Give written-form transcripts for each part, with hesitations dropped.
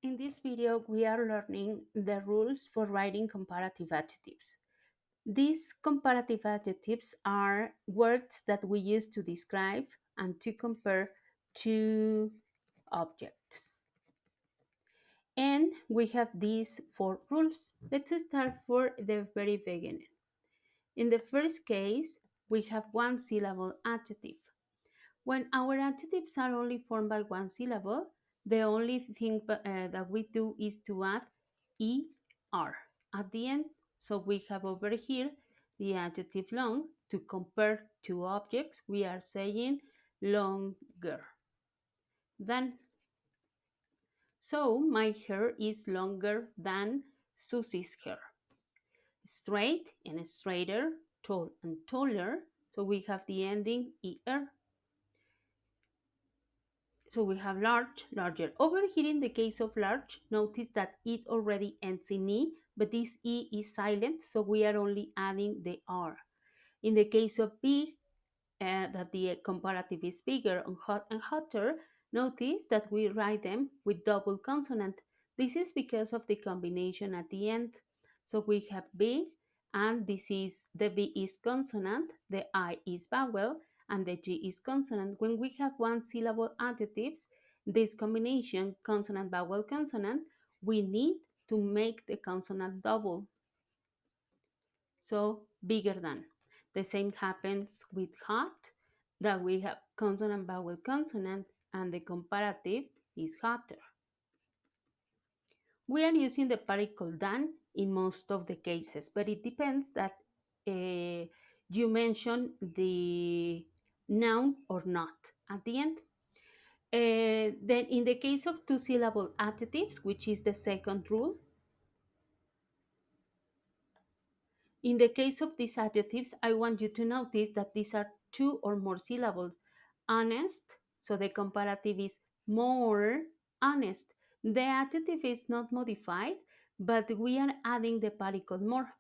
In this video, we are learning the rules for writing comparative adjectives. These comparative adjectives are words that we use to describe and to compare two objects. And we have these four rules. Let's start for the very beginning. In the first case, we have one syllable adjective. When our adjectives are only formed by one syllable, the only thing that we do is to add er at the end. So we have over here the adjective long. To compare two objects, we are saying longer than. So my hair is longer than Susie's hair. Straight and straighter, tall and taller. So we have the ending er. So we have large, larger. Over here in the case of large, notice that it already ends in E, but this E is silent, so we are only adding the R. In the case of big, that the comparative is bigger and hot and hotter, notice that we write them with double consonant. This is because of the combination at the end. So we have big, and this is the B is consonant, the I is vowel, and the G is consonant. When we have one syllable adjectives, this combination consonant, vowel, consonant, we need to make the consonant double. So bigger than. The same happens with hot, that we have consonant, vowel, consonant, and the comparative is hotter. We are using the particle than in most of the cases, but it depends that you mention the noun or not at the end. Then in the case of two syllable adjectives, which is the second rule, in the case of these adjectives, I want you to notice that these are two or more syllables. Honest, so the comparative is more honest. The adjective is not modified, but we are adding the particle more.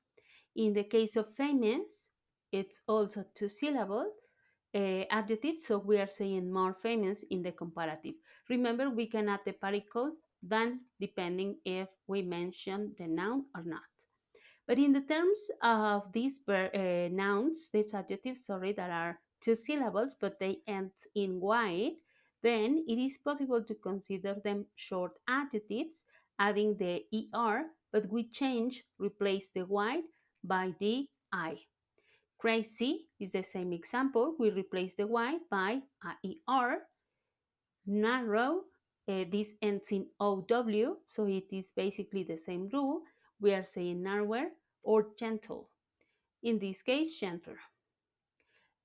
In the case of famous, it's also two syllable adjective, so we are saying more famous in the comparative. Remember, we can add the particle than depending if we mention the noun or not. But in the terms of these nouns, these adjectives, sorry, that are two syllables, but they end in y, then it is possible to consider them short adjectives, adding the er, but we replace the y by the I. Crazy is the same example. We replace the y by a er. Narrow, this ends in ow, so it is basically the same rule. We are saying narrower, or gentle. In this case, gentler.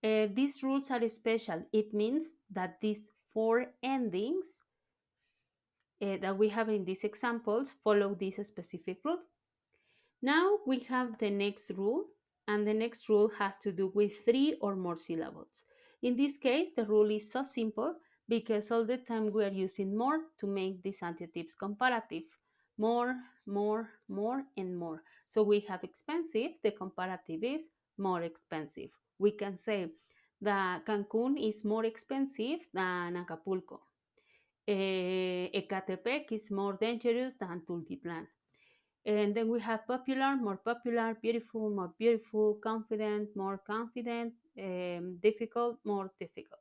These rules are special. It means that these four endings that we have in these examples follow this specific rule. Now we have the next rule, and the next rule has to do with three or more syllables. In this case, the rule is so simple because all the time we are using more to make these adjectives comparative. More, more, more, and more. So we have expensive, the comparative is more expensive. We can say that Cancun is more expensive than Acapulco. Ecatepec is more dangerous than Tultitlan. And then we have popular, more popular, beautiful, more beautiful, confident, more confident, difficult, more difficult.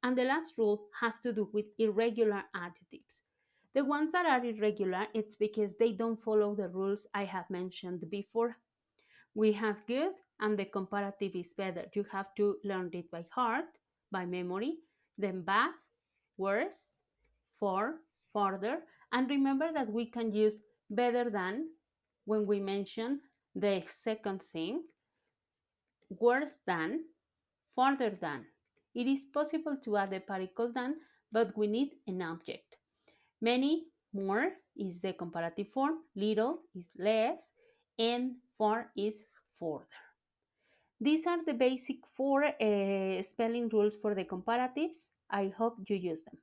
And the last rule has to do with irregular adjectives. The ones that are irregular, it's because they don't follow the rules I have mentioned before. We have good, and the comparative is better. You have to learn it by heart, by memory. Then bad, worse, for, further. And remember that we can use better than when we mention the second thing, worse than, further than. It is possible to add a particle than, but we need an object. Many, more is the comparative form, little is less, and far is further. These are the basic four spelling rules for the comparatives. I hope you use them.